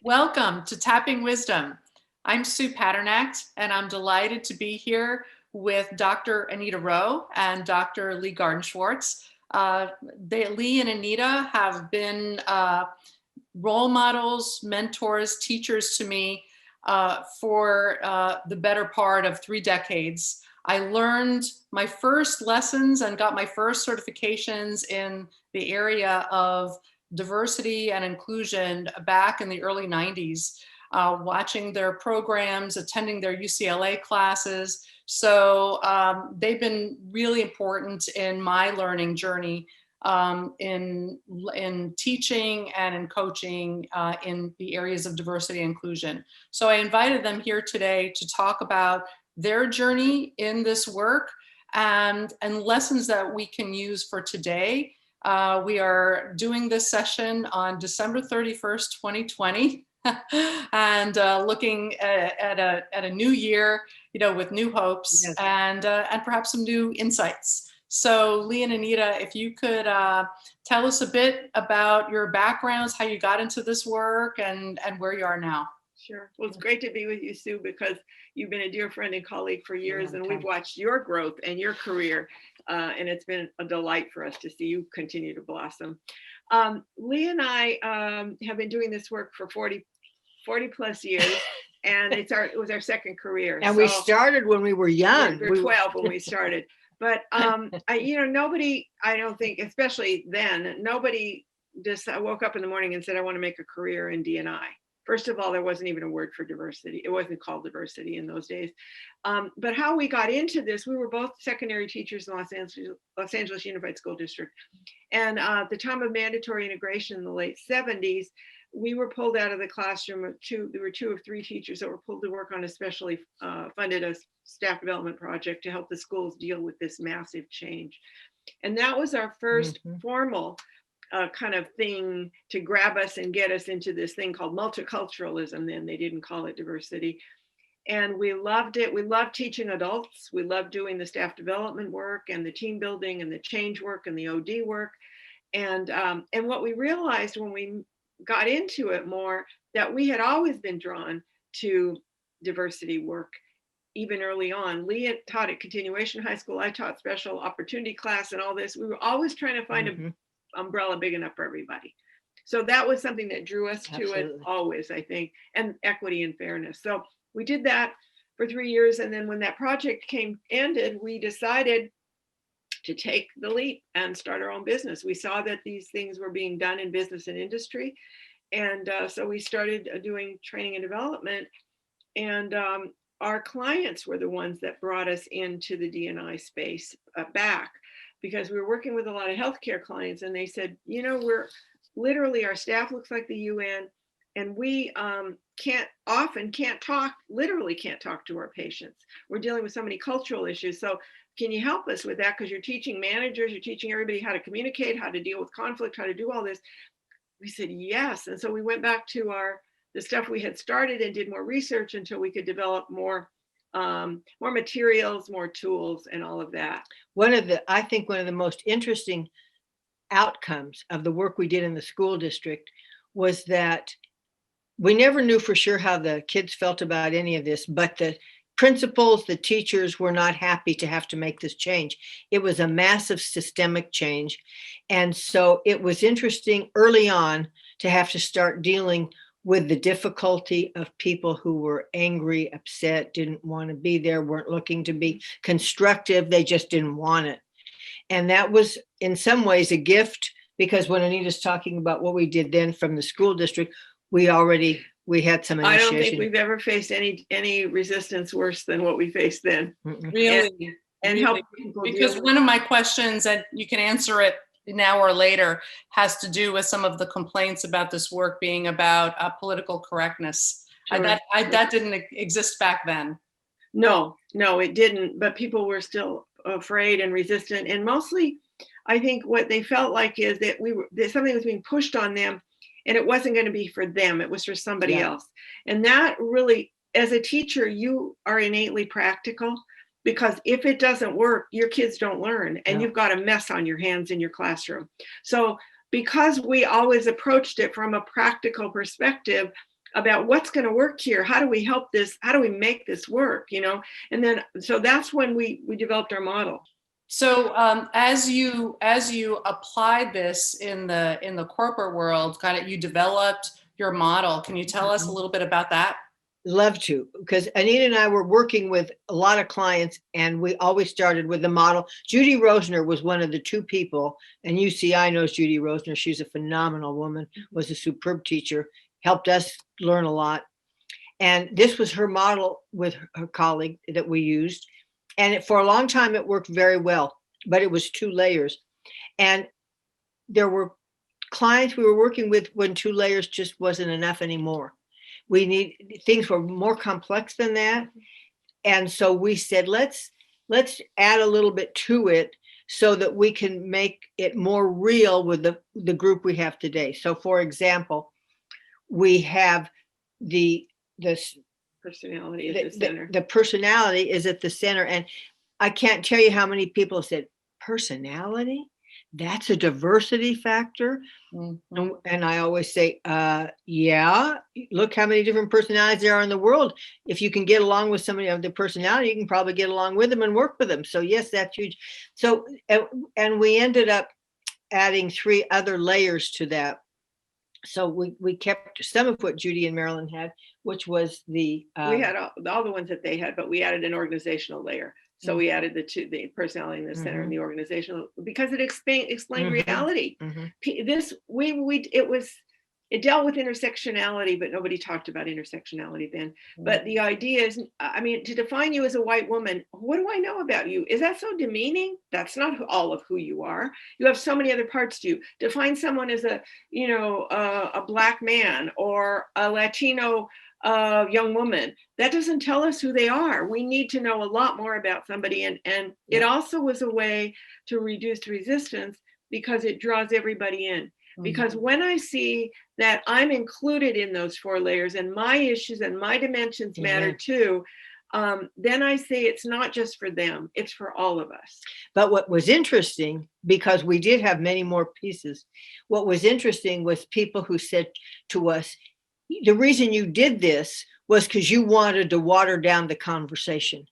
Welcome to Tapping Wisdom. I'm Sue Paternack, and I'm delighted to be here with Dr. Anita Rowe and Dr. Lee Gardenswartz. Lee and Anita have been role models, mentors, teachers to me for the better part of 3 decades. I learned my first lessons and got my first certifications in the area of diversity and inclusion back in the early 90s, watching their programs, attending their UCLA classes. So they've been really important in my learning journey in teaching and in coaching in the areas of diversity and inclusion. So I invited them here today to talk about their journey in this work and lessons that we can use for today. We are doing this session on December 31st, 2020, and looking at a new year, with new hopes. Yes. and perhaps some new insights. So Lee and Anita, if you could tell us a bit about your backgrounds, how you got into this work, and where you are now. Sure. Well, it's great to be with you, Sue, because you've been a dear friend and colleague for years, and we've watched your growth and your career, and it's been a delight for us to see you continue to blossom. Lee and I have been doing this work for 40 plus years, and it was our second career. And so we started when we were young. We were 12 when we started. But nobody, I don't think, especially then, nobody just woke up in the morning and said, I want to make a career in D&I. First of all, there wasn't even a word for diversity. It wasn't called diversity in those days. But how we got into this, we were both secondary teachers in Los Angeles Unified School District. And at the time of mandatory integration in the late 70s, we were pulled out of the classroom. There were 2 of 3 teachers that were pulled to work on a specially funded staff development project to help the schools deal with this massive change. And that was our first formal kind of thing to grab us and get us into this thing called multiculturalism. Then they didn't call it diversity. And we loved it. We loved teaching adults. We loved doing the staff development work and the team building and the change work and the OD work. And what we realized when we got into it more, that we had always been drawn to diversity work, even early on. Lee had taught at Continuation High School. I taught special opportunity class and all this. We were always trying to find an umbrella big enough for everybody. So that was something that drew us to it always, I think, and equity and fairness. So we did that for 3 years. And then when that project ended, we decided to take the leap and start our own business. We saw that these things were being done in business and industry. And so we started doing training and development. And our clients were the ones that brought us into the D&I space back, because we were working with a lot of healthcare clients, and they said, we're literally, our staff looks like the UN, and we can't talk to our patients. We're dealing with so many cultural issues. So can you help us with that? Because you're teaching managers, you're teaching everybody how to communicate, how to deal with conflict, how to do all this. We said, yes. And so we went back to the stuff we had started and did more research until we could develop more materials, more tools, and all of that. I think one of the most interesting outcomes of the work we did in the school district was that we never knew for sure how the kids felt about any of this, but the principals, the teachers were not happy to have to make this change. It was a massive systemic change. And so it was interesting early on to have to start dealing with the difficulty of people who were angry, upset, didn't want to be there, weren't looking to be constructive, they just didn't want it. And that was in some ways a gift, because when Anita's talking about what we did then from the school district, we had some initiation. I don't think we've ever faced any resistance worse than what we faced then. Really? And help people. Because one of my questions, and you can answer it now or later, has to do with some of the complaints about this work being about political correctness. Sure. That didn't exist back then. No, it didn't. But people were still afraid and resistant. And mostly, I think what they felt like is that something was being pushed on them, and it wasn't going to be for them. It was for somebody else. And that really, as a teacher, you are innately practical, because if it doesn't work, your kids don't learn, and you've got a mess on your hands in your classroom. So because we always approached it from a practical perspective, about what's going to work here. How do we help this? How do we make this work? And then, so that's when we developed our model. So as you applied this in the corporate world, kind of, you developed your model. Can you tell us a little bit about that? Love to, because Anita and I were working with a lot of clients, and we always started with the model. Judy Rosner was one of the two people, and UCI knows Judy Rosner. She's a phenomenal woman, was a superb teacher, helped us learn a lot. And this was her model with her colleague that we used. And for a long time, it worked very well, but it was 2 layers. And there were clients we were working with when 2 layers just wasn't enough anymore. Things were more complex than that. And so we said, let's add a little bit to it so that we can make it more real with the group we have today. So for example, we have the personality at the center. The personality is at the center. And I can't tell you how many people said, personality? That's a diversity factor. Mm-hmm. And I always say, yeah, look how many different personalities there are in the world. If you can get along with somebody of the personality, you can probably get along with them and work with them. So yes, that's huge. So, and we ended up adding 3 other layers to that. So we kept some of what Judy and Marilyn had, which was we had all the ones that they had, but we added an organizational layer. So we added the personality in the center and the organizational, because it explained reality. It dealt with intersectionality, but nobody talked about intersectionality then. But the idea is, to define you as a white woman, what do I know about you? Is that so demeaning? That's not all of who you are. You have so many other parts to you. Define someone as a Black man or a Latino young woman. That doesn't tell us who they are. We need to know a lot more about somebody. And it also was a way to reduce resistance, because it draws everybody in. Because when I see that I'm included in those 4 layers and my issues and my dimensions matter too, then I say it's not just for them, it's for all of us. But what was interesting, because we did have many more pieces, what was interesting was people who said to us, the reason you did this was because you wanted to water down the conversation.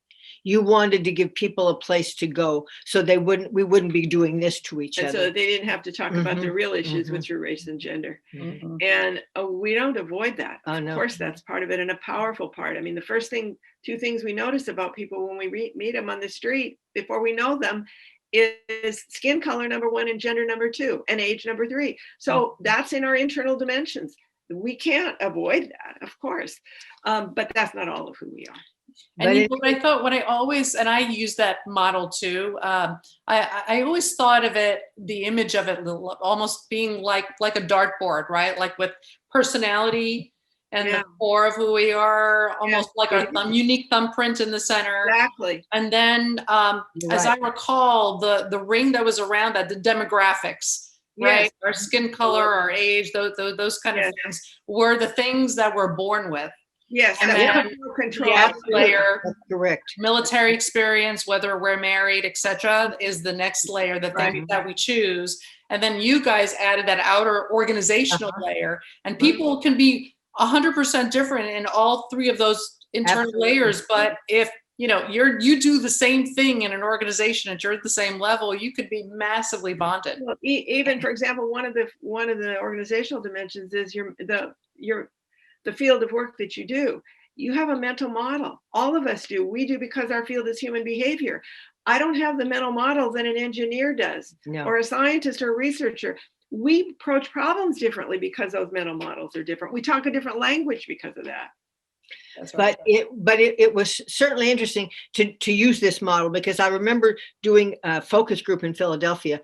You wanted to give people a place to go, so we wouldn't be doing this to each other. So that they didn't have to talk about the real issues, which are race and gender. And we don't avoid that. Of course, that's part of it, and a powerful part. The first 2 things we notice about people when we meet them on the street before we know them is skin color, number 1, and gender, number 2, and age, number 3. So that's in our internal dimensions. We can't avoid that, of course, but that's not all of who we are. And I use that model too. I always thought of it, the image of it, almost being like a dartboard, right? Like with personality and the core of who we are, almost like our unique thumbprint in the center. Exactly. And then, as I recall, the ring that was around that, the demographics. Right, our skin color, our age, those kind of things were the things that we're born with. Yes, and then the layer, that's correct. Military experience, whether we're married, etc., is the next layer that we choose. And then you guys added that outer organizational layer, and people can be 100% different in all 3 of those internal layers. But if you do the same thing in an organization and you're at the same level, you could be massively bonded. Well, even, for example, one of the organizational dimensions is the field of work that you do. You have a mental model. All of us do. We do, because our field is human behavior. I don't have the mental model that an engineer does, or a scientist or a researcher. We approach problems differently because those mental models are different. We talk a different language because of that. But it was certainly interesting to use this model, because I remember doing a focus group in Philadelphia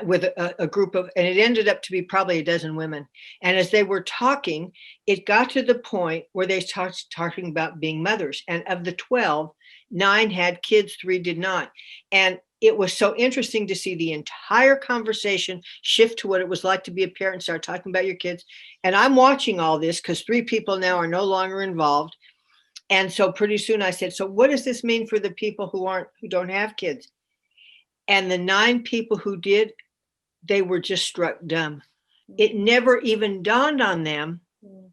with a group of, and it ended up to be probably a dozen women. And as they were talking, it got to the point where they started talking about being mothers. And of the 12, 9 had kids, 3 did not. And it was so interesting to see the entire conversation shift to what it was like to be a parent, start talking about your kids. And I'm watching all this because 3 people now are no longer involved. And so pretty soon I said, so what does this mean for the people who don't have kids? And the 9 people who did, they were just struck dumb. It never even dawned on them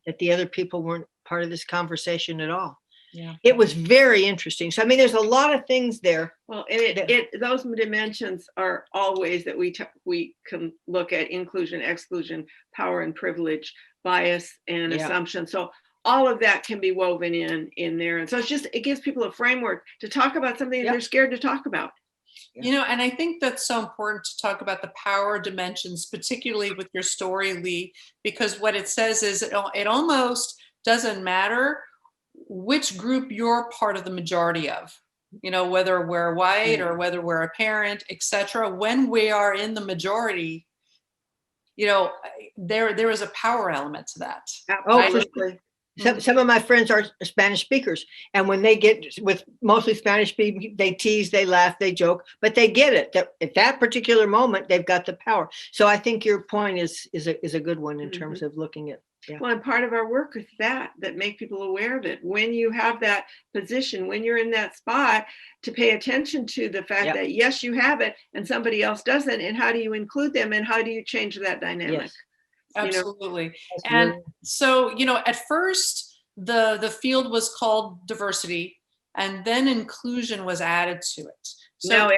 that the other people weren't part of this conversation at all. Yeah. It was very interesting. So, I mean, there's a lot of things there. Well, and those dimensions are all ways that we can look at inclusion, exclusion, power and privilege, bias and assumption. So all of that can be woven in there. And so it gives people a framework to talk about something that they're scared to talk about. You know, and I think that's so important to talk about the power dimensions, particularly with your story, Lee, because what it says is it almost doesn't matter which group you're part of the majority of, you know, whether we're white or whether we're a parent, etc. When we are in the majority, you know, there is a power element to that. Absolutely. Some of my friends are Spanish speakers, and when they get with mostly Spanish speaking, they tease, they laugh, they joke, but they get it that at that particular moment they've got the power. So I think your point is a good one in terms of looking at. Yeah. Well, and part of our work is that make people aware of it. When you have that position, when you're in that spot, to pay attention to the fact that yes, you have it, and somebody else doesn't, and how do you include them, and how do you change that dynamic? Yes. Absolutely. And so, you know, at first the field was called diversity, and then inclusion was added to it. So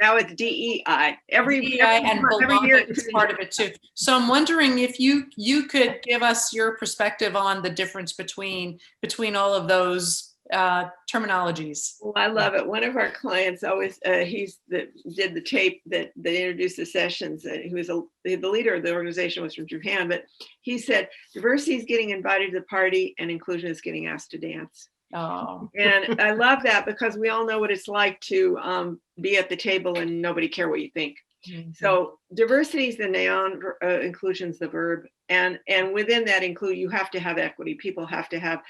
now it's DEI. Every DEI and belonging is part of it too. So I'm wondering if you could give us your perspective on the difference between all of those terminologies. Well, I love it. One of our clients always, did the tape that introduced the sessions. He was the leader of the organization, was from Japan, but he said, diversity is getting invited to the party and inclusion is getting asked to dance. Oh. And I love that because we all know what it's like to be at the table and nobody care what you think. Mm-hmm. So diversity is the noun, inclusion is the verb. And within that include, you have to have equity. People have to have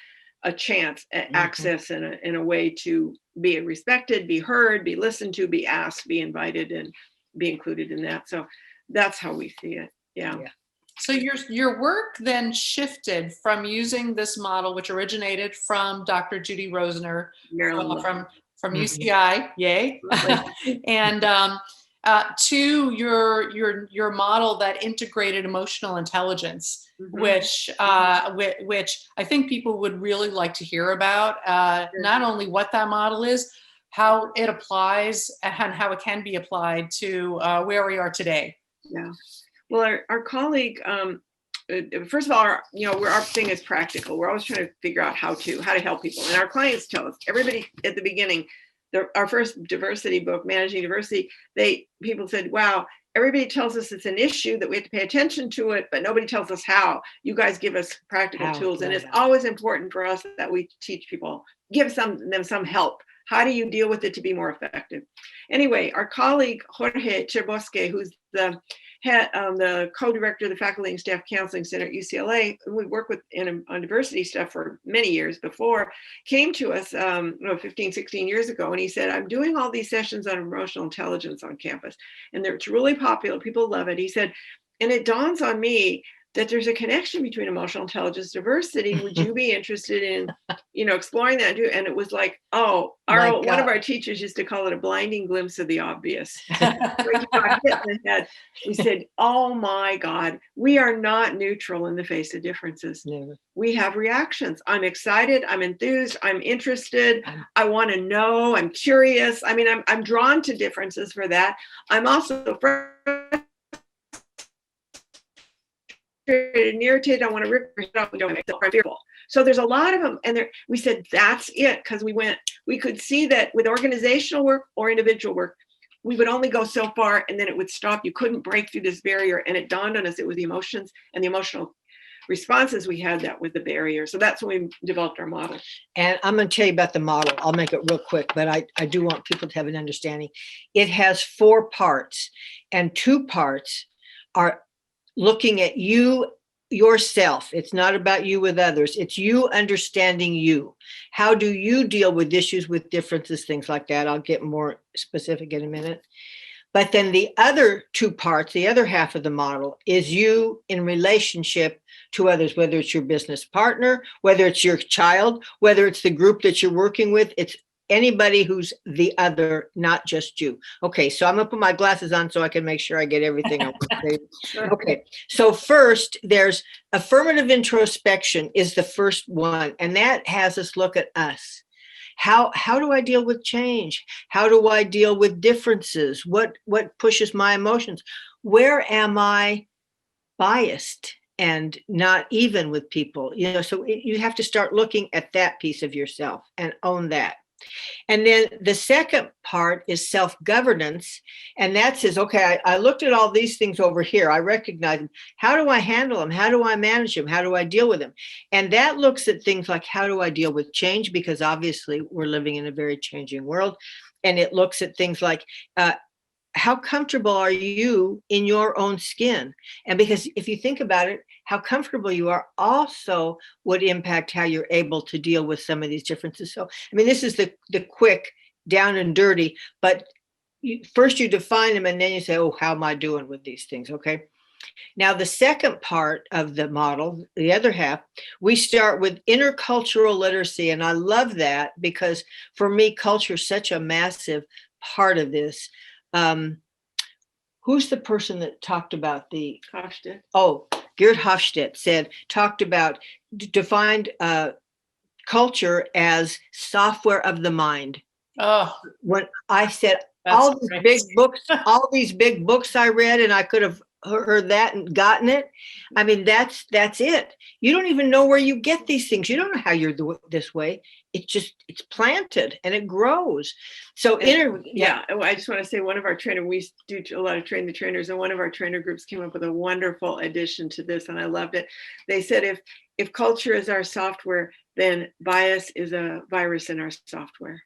a chance at access in a way to be respected, be heard, be listened to, be asked, be invited, and be included in that. So that's how we see it. Yeah. So your work then shifted from using this model, which originated from Dr. Judy Rosner from UCI, yay, and to your model that integrated emotional intelligence, which I think people would really like to hear about. Not only what that model is, how it applies, and how it can be applied to where we are today. Yeah. Well, our colleague, first of all, our thing is practical. We're always trying to figure out how to help people. And our clients tell us, everybody at the beginning, our first diversity book, Managing Diversity, people said, wow, everybody tells us it's an issue that we have to pay attention to it, but nobody tells us how. You guys give us practical tools. And it's always important for us that we teach people, give them some help. How do you deal with it to be more effective? Anyway, our colleague, Jorge Cherbosque, who's the co-director of the Faculty and Staff Counseling Center at UCLA, we worked with on diversity stuff for many years before, came to us 15, 16 years ago, and he said, I'm doing all these sessions on emotional intelligence on campus, and it's really popular. People love it. He said, and it dawns on me that there's a connection between emotional intelligence, diversity. Would you be interested in, exploring that too? And it was like, one of our teachers used to call it a blinding glimpse of the obvious. Hit in the head. We said, oh my God, we are not neutral in the face of differences. Never. We have reactions. I'm excited. I'm enthused. I'm interested. I want to know. I'm curious. I mean, I'm drawn to differences for that. I'm also and irritated. I want to rip it up. We don't make it. I'm fearful. So there's a lot of them. And we said, that's it. Because we could see that with organizational work or individual work, we would only go so far and then it would stop. You couldn't break through this barrier. And it dawned on us it was the emotions and the emotional responses we had that was the barrier. So that's when we developed our model. And I'm going to tell you about the model. I'll make it real quick, but I do want people to have an understanding. It has 4 parts, and 2 parts are looking at yourself. It's not about you with others. It's you understanding you. How do you deal with issues, with differences, things like that? I'll get more specific in a minute. But then the other 2 parts, the other half of the model, is you in relationship to others, whether it's your business partner, whether it's your child, whether it's the group that you're working with. anybody who's the other, not just you. Okay, so I'm gonna put my glasses on so I can make sure I get everything I want to say. Sure. Okay, so first, there's affirmative introspection is the first one, and that has us look at us. How do I deal with change? How do I deal with differences? What pushes my emotions? Where am I biased and not even with people? So you have to start looking at that piece of yourself and own that. And then the second part is self-governance. And that says, okay, I looked at all these things over here. I recognize them. How do I handle them? How do I manage them? How do I deal with them? And that looks at things like, how do I deal with change? Because obviously we're living in a very changing world. And it looks at things like, how comfortable are you in your own skin? And because if you think about it, how comfortable you are also would impact how you're able to deal with some of these differences. So, I mean, this is the quick down and dirty, but first you define them and then you say, oh, how am I doing with these things? Okay. Now, the second part of the model, the other half, we start with intercultural literacy. And I love that because for me, culture is such a massive part of this. Who's the person that talked about the Hofstede. Oh, Gerd Hofstede talked about defined culture as software of the mind. Oh, When I said that's all these big books I read, and I could have heard that and gotten it. I mean, that's it. You don't even know where you get these things. You don't know how you're this way. It's planted and it grows. So yeah, I just want to say one of our trainers, we do a lot of train the trainers, and one of our trainer groups came up with a wonderful addition to this, and I loved it. They said if culture is our software, then bias is a virus in our software.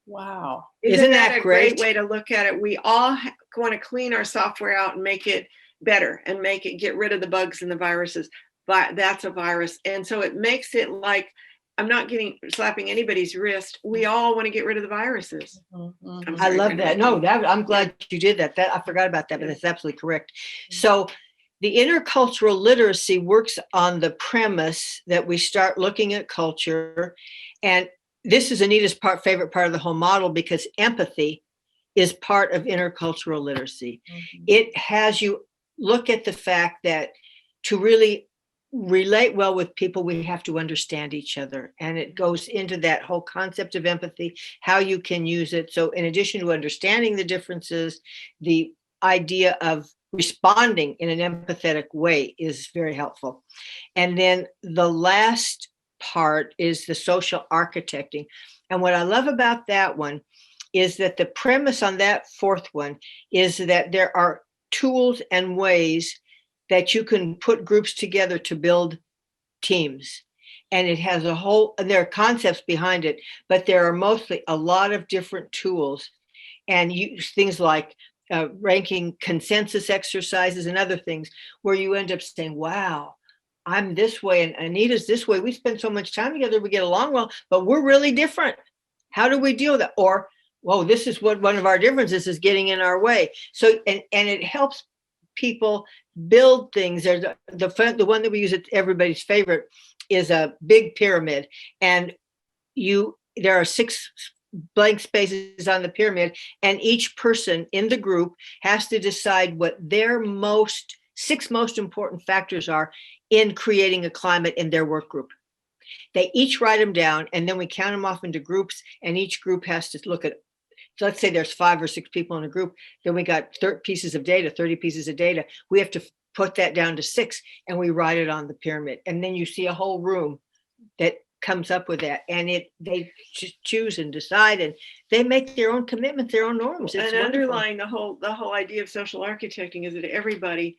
Wow. Isn't that a great way to look at it? We all want to clean our software out and make it better and get rid of the bugs and the viruses. But that's a virus. And so it makes it like, I'm not slapping anybody's wrist. We all want to get rid of the viruses. Mm-hmm. I love that. No, I'm glad you did that. I forgot about that, but that's absolutely correct. So the intercultural literacy works on the premise that we start looking at culture. And this is Anita's favorite part of the whole model, because empathy is part of intercultural literacy. Mm-hmm. It has you look at the fact that to really relate well with people, we have to understand each other. And it goes into that whole concept of empathy, how you can use it. So in addition to understanding the differences, the idea of responding in an empathetic way is very helpful. And then the last part is the social architecting. And what I love about that one is that the premise on that fourth one is that there are tools and ways that you can put groups together to build teams. And it has and there are concepts behind it, but there are mostly a lot of different tools and things like ranking consensus exercises and other things where you end up saying, wow, I'm this way and Anita's this way. We spend so much time together, we get along well, but we're really different. How do we deal with that? Or, whoa, this is what one of our differences is getting in our way. So, and it helps people build things. There's the one that we use, everybody's favorite, is a big pyramid, and there are 6 blank spaces on the pyramid, and each person in the group has to decide what their 6 most important factors are in creating a climate in their work group. They each write them down, and then we count them off into groups, and each group has to look at, so let's say there's 5 or 6 people in a group, then we got 30 pieces of data. We have to put that down to 6, and we write it on the pyramid. And then you see a whole room that comes up with that, and they choose and decide, and they make their own commitments, their own norms. It's and underlying the whole idea of social architecting is that everybody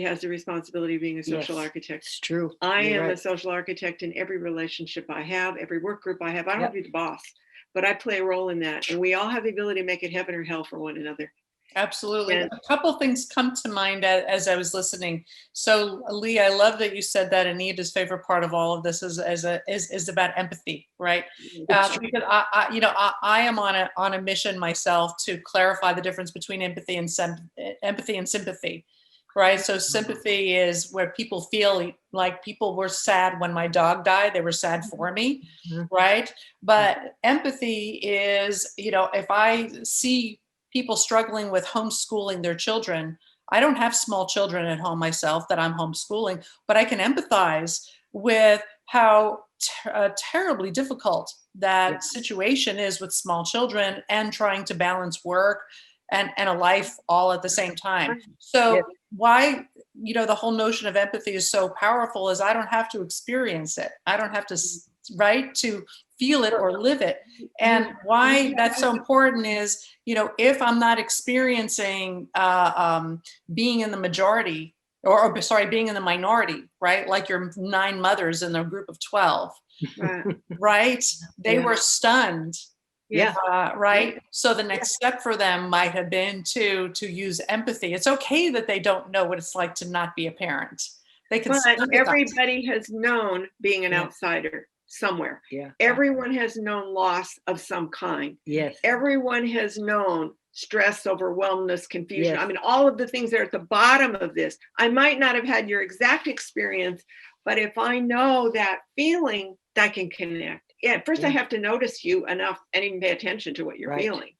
has the responsibility of being a social architect. It's true. I am a social architect in every relationship I have, every work group I have. I don't have to be the boss, but I play a role in that, and we all have the ability to make it heaven or hell for one another. Absolutely. A couple of things come to mind as I was listening. So, Lee, I love that you said that Anita's favorite part of all of this is about empathy, right? Because I am on a mission myself to clarify the difference between empathy and sympathy. right? So sympathy is where people feel like people were sad when my dog died, they were sad for me, right? But empathy is, if I see people struggling with homeschooling their children, I don't have small children at home myself that I'm homeschooling, but I can empathize with how terribly difficult that situation is with small children and trying to balance work and a life all at the same time. So why, the whole notion of empathy is so powerful is I don't have to experience it. I don't have to, right, to feel it or live it. And why that's so important is, if I'm not experiencing being in the majority, or sorry, being in the minority, right? Like your 9 mothers in the group of 12, right? They were stunned. Right. So the next step for them might have been to use empathy. It's okay that they don't know what it's like to not be a parent. They can. But everybody has known being an outsider somewhere. Everyone has known loss of some kind. Everyone has known stress, overwhelmness, confusion. I mean, all of the things that are at the bottom of this. I might not have had your exact experience, but if I know that feeling, I can connect. First I have to notice you enough and even pay attention to what you're feeling.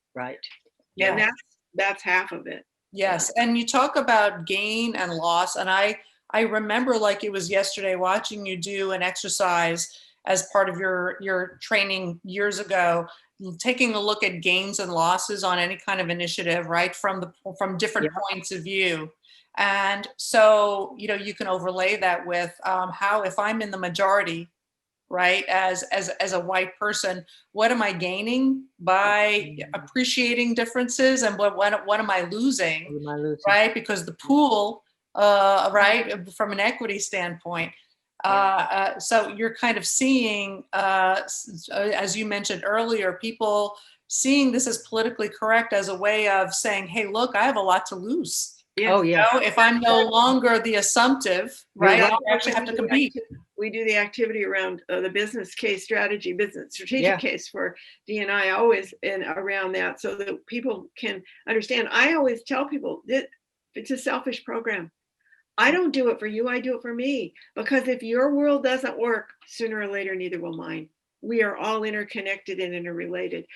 And that's half of it. Yes. And you talk about gain and loss. And I remember like it was yesterday watching you do an exercise as part of your training years ago, taking a look at gains and losses on any kind of initiative, right? From different points of view. And so, you can overlay that with how, if I'm in the majority, right, as a white person, what am I gaining by appreciating differences, and what am I losing, right? Because the pool, right, from an equity standpoint. So you're kind of seeing, as you mentioned earlier, people seeing this as politically correct as a way of saying, hey, look, I have a lot to lose. If I'm no longer the assumptive, right, I actually have to compete. We do the activity around the business case strategy, business strategic case for D&I, always around that, so that people can understand. I always tell people that it's a selfish program. I don't do it for you, I do it for me. Because if your world doesn't work, sooner or later, neither will mine. We are all interconnected and interrelated.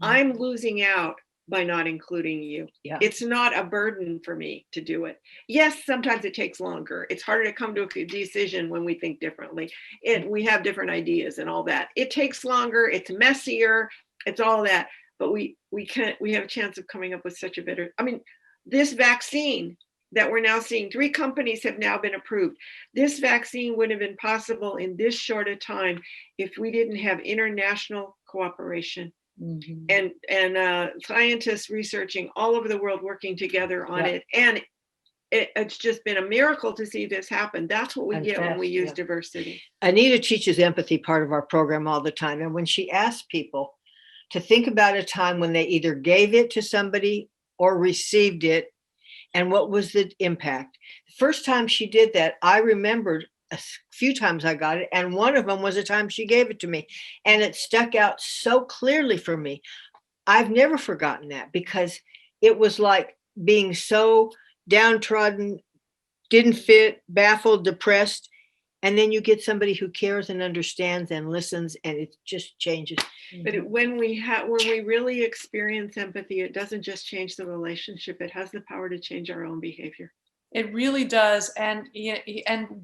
I'm losing out by not including you. It's not a burden for me to do it. Yes, sometimes it takes longer. It's harder to come to a decision when we think differently. We have different ideas and all that. It takes longer, it's messier, it's all that. But we have a chance of coming up with such a better, this vaccine that we're now seeing, 3 companies have now been approved. This vaccine would have been possible in this short a time if we didn't have international cooperation. And scientists researching all over the world working together on it. And it's just been a miracle to see this happen. That's what we get when we use diversity. Anita teaches empathy part of our program all the time. And when she asks people to think about a time when they either gave it to somebody or received it, and what was the impact? The first time she did that, I remembered a few times I got it, and one of them was the time she gave it to me, and it stuck out so clearly for me. I've never forgotten that, because it was like being so downtrodden, didn't fit, baffled, depressed, and then you get somebody who cares and understands and listens, and it just changes. But when we really experience empathy, it doesn't just change the relationship, it has the power to change our own behavior. It really does. And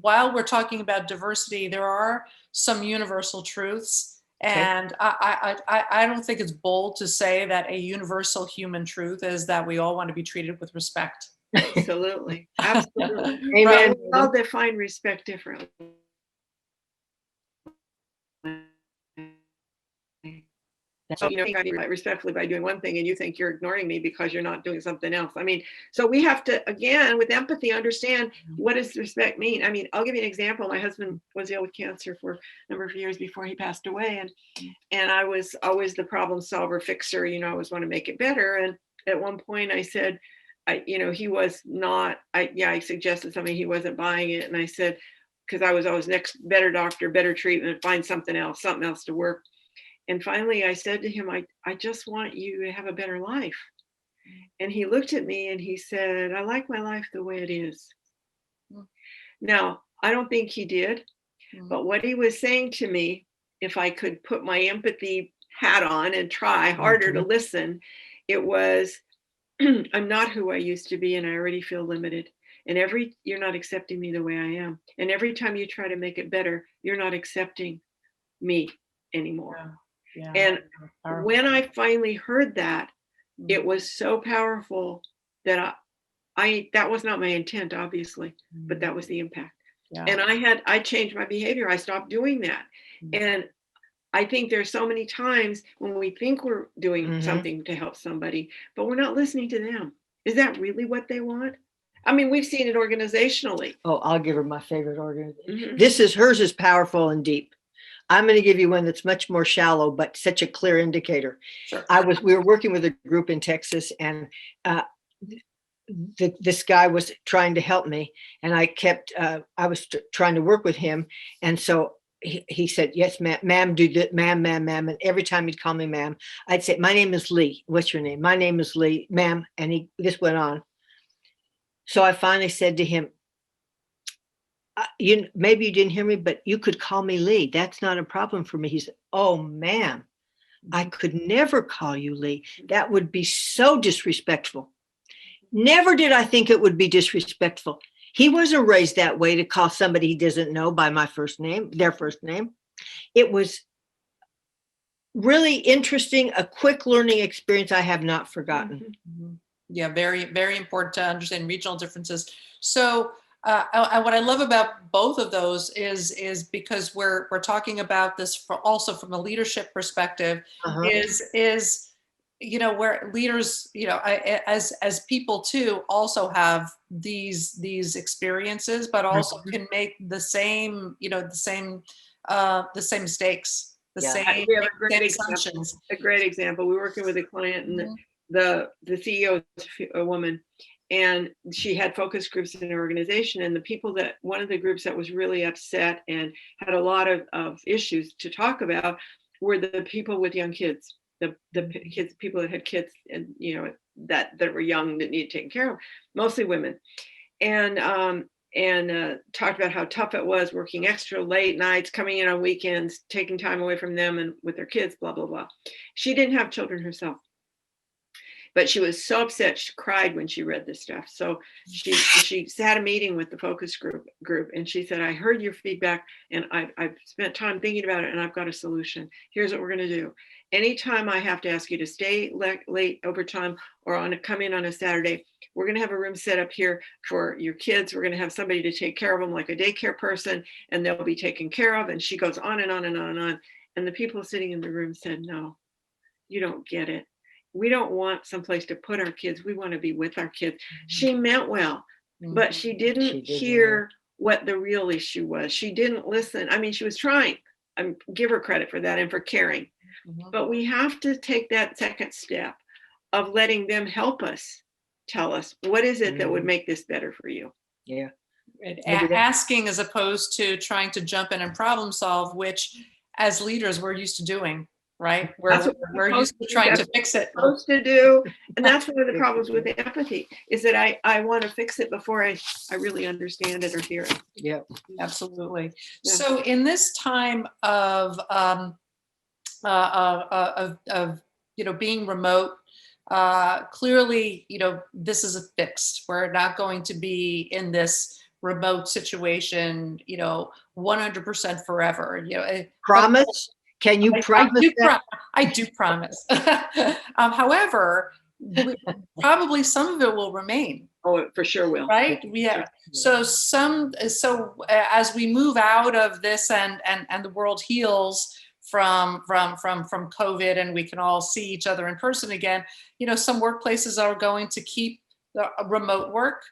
while we're talking about diversity, there are some universal truths. And I don't think it's bold to say that a universal human truth is that we all want to be treated with respect. Absolutely. Absolutely. Amen. Right. We all define respect differently. So, I respectfully by doing one thing and you think you're ignoring me because you're not doing something else. So we have to, again, with empathy, understand, what does respect mean? I'll give you an example. My husband was ill with cancer for a number of years before he passed away. And I was always the problem solver, fixer, I always want to make it better. And at one point I said, he was not, I suggested something, he wasn't buying it. And I said, because I was always next, better doctor, better treatment, find something else to work. And finally I said to him, I just want you to have a better life. And he looked at me and he said, I like my life the way it is. Mm. Now, I don't think he did, but what he was saying to me, if I could put my empathy hat on and try harder to listen, it was, I'm not who I used to be and I already feel limited. And you're not accepting me the way I am. And every time you try to make it better, you're not accepting me anymore. Yeah. And Powerful. when I finally heard that, it was so powerful that that was not my intent, obviously, but that was the impact. Yeah. And I changed my behavior. I stopped doing that. And I think there's so many times when we think we're doing something to help somebody, but we're not listening to them. Is that really what they want? I mean, we've seen it organizationally. Oh, I'll give her my favorite organization. Hers is powerful and deep. I'm going to give you one that's much more shallow, but such a clear indicator. Sure. We were working with a group in Texas, and this guy was trying to help me, and I was trying to work with him. And so he said, yes, ma'am, do that, ma'am. And every time he'd call me ma'am, I'd say, my name is Lee. What's your name? My name is Lee, ma'am. And this went on. So I finally said to him, maybe you didn't hear me, but you could call me Lee. That's not a problem for me. He said, oh, ma'am, I could never call you Lee. That would be so disrespectful. Never did I think it would be disrespectful. He wasn't raised that way to call somebody he doesn't know by my first name, their first name. It was really interesting, a quick learning experience I have not forgotten. Yeah, very, very important to understand regional differences. So what I love about both of those is because we're talking about this also from a leadership perspective, is where leaders, as people too also have these experiences, but also can make the same mistakes, the same assumptions. A great example. We were working with a client, and the CEO is a woman, and she had focus groups in her organization. And one of the groups that was really upset and had a lot of issues to talk about were the people with young kids, the kids, people that had kids, and that were young, that needed taken care of, mostly women, and talked about how tough it was working extra late nights, coming in on weekends, taking time away from them and with their kids, blah, blah, blah. She didn't have children herself, but she was so upset, she cried when she read this stuff. So she had a meeting with the focus group, and she said, I heard your feedback, and I've spent time thinking about it, and I've got a solution. Here's what we're going to do. Anytime I have to ask you to stay late overtime or come in on a Saturday, we're going to have a room set up here for your kids. We're going to have somebody to take care of them, like a daycare person, and they'll be taken care of. And she goes on and on and on and on. And the people sitting in the room said, no, you don't get it. We don't want someplace to put our kids. We want to be with our kids. She meant well, but she didn't hear what the real issue was. She didn't listen. I mean, she was trying. I give her credit for that and for caring. But we have to take that second step of letting them help us tell us, what is it that would make this better for you? Yeah. Asking as opposed to trying to jump in and problem solve, which as leaders we're used to doing, right? We're used to trying to fix it. Supposed to do. And that's one of the problems with empathy, is that I want to fix it before I really understand it or hear it. Yeah, absolutely. Yeah. So in this time of being remote, clearly, this is a fixed. We're not going to be in this remote situation, 100% forever. Promise? Can you promise that? I do promise. However, probably some of it will remain. Oh, it for sure will. Right? Yeah. So as we move out of this and the world heals from COVID, and we can all see each other in person again, some workplaces are going to keep the remote work.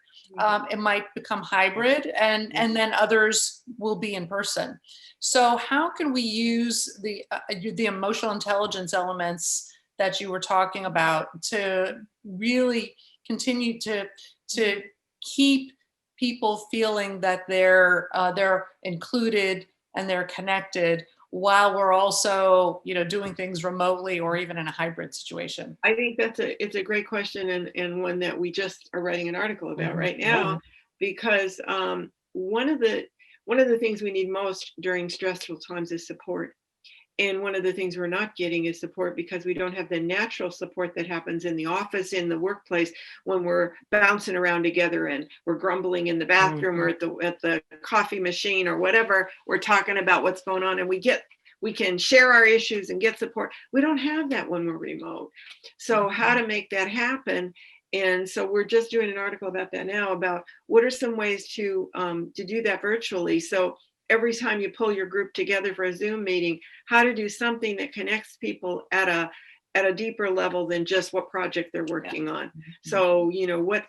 It might become hybrid, and then others will be in person. So how can we use the emotional intelligence elements that you were talking about to really continue to keep people feeling that they're included and they're connected, while we're also, doing things remotely or even in a hybrid situation? I think it's a great question, and one that we just are writing an article about right Mm-hmm. now, because one of the things we need most during stressful times is support. And one of the things we're not getting is support because we don't have the natural support that happens in the office, in the workplace, when we're bouncing around together and we're grumbling in the bathroom or at the coffee machine or whatever. We're talking about what's going on, and we can share our issues and get support. We don't have that when we're remote. So how to make that happen? And so we're just doing an article about that now, about what are some ways to do that virtually. So every time you pull your group together for a Zoom meeting, how to do something that connects people at a deeper level than just what project they're working on. So,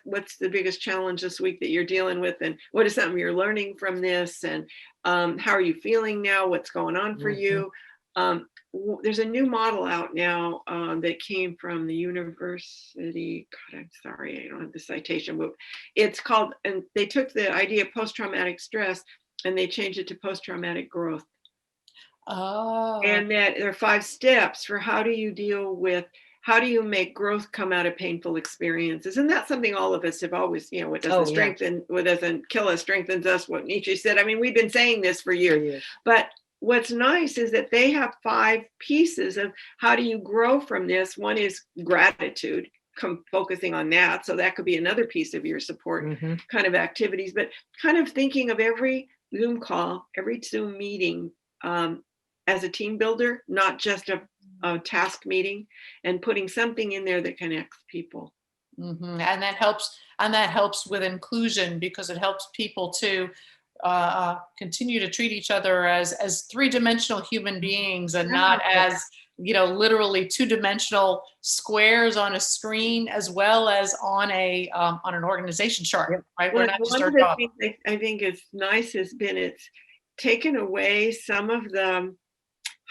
what's the biggest challenge this week that you're dealing with, and what is something you're learning from this, and how are you feeling now? What's going on for you? There's a new model out now that came from the university. God, I'm sorry, I don't have the citation, but it's called, and they took the idea of post-traumatic stress and they changed it to post-traumatic growth. Oh. And that there are 5 steps for how do you make growth come out of painful experiences. And that's something all of us have always, what doesn't strengthen, what doesn't kill us strengthens us, what Nietzsche said. I mean, we've been saying this for years. But what's nice is that they have 5 pieces of how do you grow from this. One is gratitude, focusing on that. So that could be another piece of your support kind of activities, but kind of thinking of every Zoom call, every Zoom meeting as a team builder, not just a task meeting, and putting something in there that connects people. And that helps with inclusion, because it helps people to continue to treat each other as 3-dimensional human beings, and not as literally 2-dimensional squares on a screen, as well as on an organization chart, right? Well, We're not just one our of the job. things I think is nice has been it's taken away some of the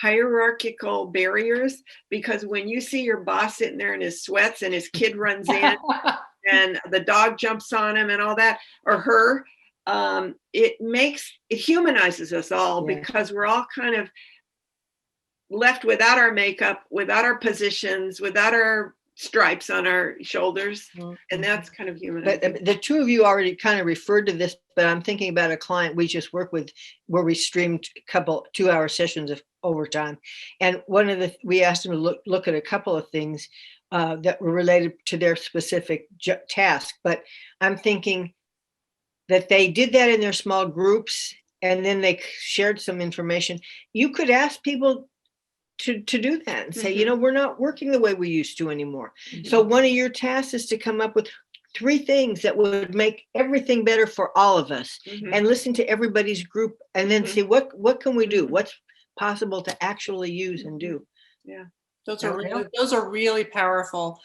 hierarchical barriers, because when you see your boss sitting there in his sweats and his kid runs in and the dog jumps on him and all that, or her, it humanizes us all, because we're all kind of left without our makeup, without our positions, without our stripes on our shoulders. And that's kind of humanizing. But the two of you already kind of referred to this, but I'm thinking about a client we just worked with where we streamed a couple 2-hour sessions of overtime. And we asked them to look at a couple of things that were related to their specific task. But I'm thinking that they did that in their small groups, and then they shared some information. You could ask people to do that and say, we're not working the way we used to anymore. So one of your tasks is to come up with 3 things that would make everything better for all of us, and listen to everybody's group, and then see what can we do? What's possible to actually use and do? Yeah. Those are really powerful.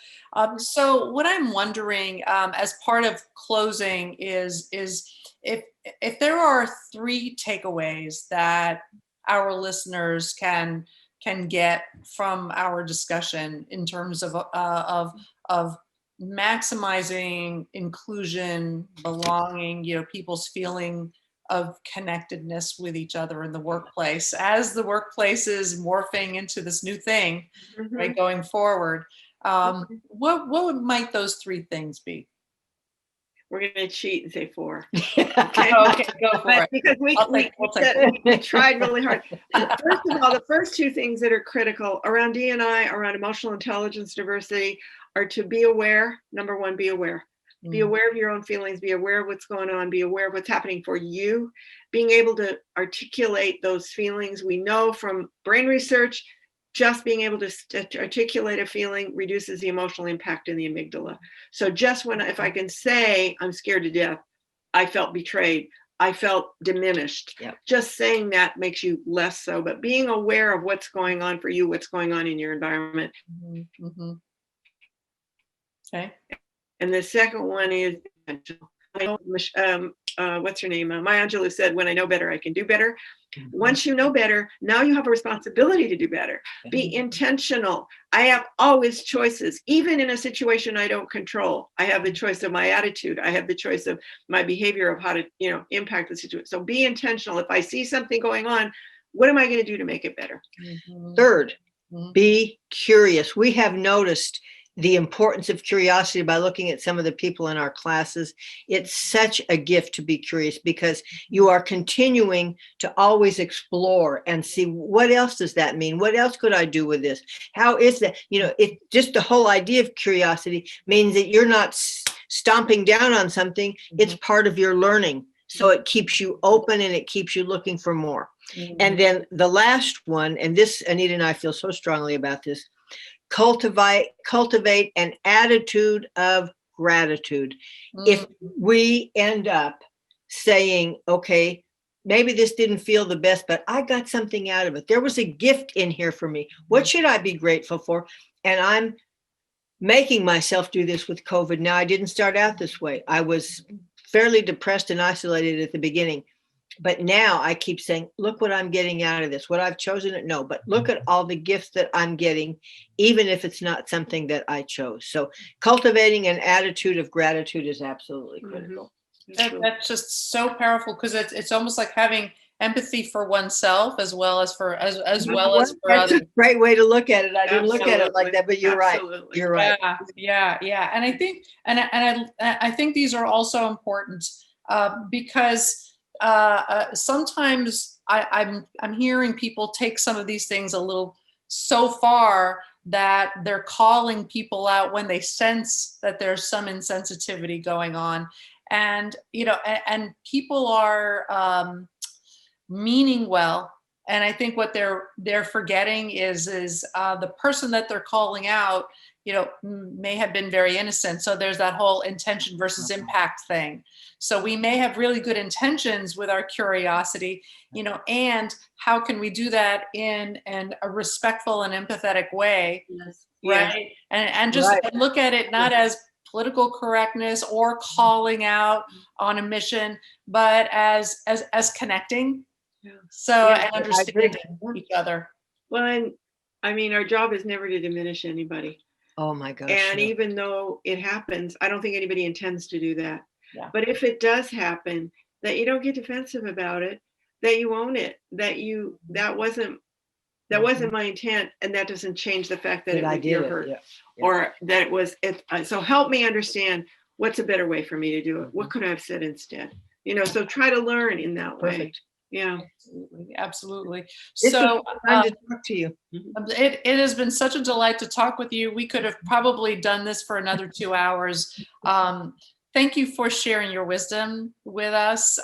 So what I'm wondering, as part of closing, is if there are 3 takeaways that our listeners can get from our discussion in terms of maximizing inclusion, belonging, people's feeling of connectedness with each other in the workplace, as the workplace is morphing into this new thing, right, going forward. What might those 3 things be? We're going to cheat and say 4. Okay, go for it. Because we tried really hard. First of all, the first 2 things that are critical around D&I, around emotional intelligence diversity, are to be aware. Number 1, be aware. Be aware of your own feelings, be aware of what's going on, be aware of what's happening for you, being able to articulate those feelings. We know from brain research, just being able to articulate a feeling reduces the emotional impact in the amygdala. So just if I can say, I'm scared to death, I felt betrayed, I felt diminished, just saying that makes you less so, but being aware of what's going on for you, what's going on in your environment. Okay. And the second one is, what's her name? Maya Angelou said, when I know better, I can do better. Once you know better, now you have a responsibility to do better. Be intentional. I have always choices, even in a situation I don't control. I have the choice of my attitude. I have the choice of my behavior, of how to, impact the situation. So be intentional. If I see something going on, what am I going to do to make it better? Third, Mhm. be curious. We have noticed the importance of curiosity by looking at some of the people in our classes. It's such a gift to be curious because you are continuing to always explore and see, what else does that mean? What else could I do with this? How is that? It just, the whole idea of curiosity means that you're not stomping down on something. It's part of your learning. So it keeps you open and it keeps you looking for more. And then the last one, and this, Anita and I feel so strongly about this, cultivate an attitude of gratitude. If we end up saying, okay, maybe this didn't feel the best, but I got something out of it. There was a gift in here for me. What should I be grateful for? And I'm making myself do this with COVID. Now, I didn't start out this way. I was fairly depressed and isolated at the beginning. But now I keep saying, look what I'm getting out of this, what I've chosen it. No, but look at all the gifts that I'm getting, even if it's not something that I chose. So cultivating an attitude of gratitude is absolutely critical. That's just so powerful, because it's almost like having empathy for oneself as well as for as well as for That's others. a great way to look at it. I didn't look at it like that, but you're right. You're right. Yeah. And I think, I think these are also important because sometimes I'm hearing people take some of these things a little so far that they're calling people out when they sense that there's some insensitivity going on, and and people are meaning well. And I think what they're forgetting is the person that they're calling out, may have been very innocent. So there's that whole intention versus impact thing. So we may have really good intentions with our curiosity, and how can we do that in a respectful and empathetic way, right? And just look at it not as political correctness or calling out on a mission, but as connecting. So and understanding each other. Well, and I mean, our job is never to diminish anybody. Oh my gosh. And even though it happens, I don't think anybody intends to do that. Yeah. But if it does happen, that you don't get defensive about it, that you own it, that wasn't my intent, and that doesn't change the fact that it was your hurt, or that it was it. So help me understand, what's a better way for me to do it? What could I have said instead? So try to learn in that way. Yeah, absolutely. It's so fun to talk to you. It has been such a delight to talk with you. We could have probably done this for another 2 hours. Thank you for sharing your wisdom with us.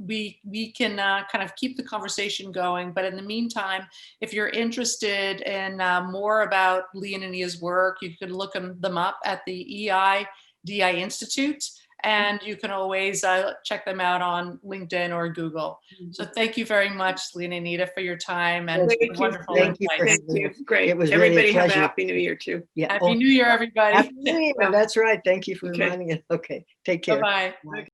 We can kind of keep the conversation going, but in the meantime, if you're interested in more about Lee and Anita's work, you can look them up at the EIDI Institute. And you can always check them out on LinkedIn or Google. So thank you very much, Lee and Anita, for your time and wonderful insights. Thank you. Great. It was everybody really have a happy New Year too. Yeah. Happy New Year, everybody. Happy New Year. That's right. Thank you for reminding us. Okay. Take care. Bye-bye.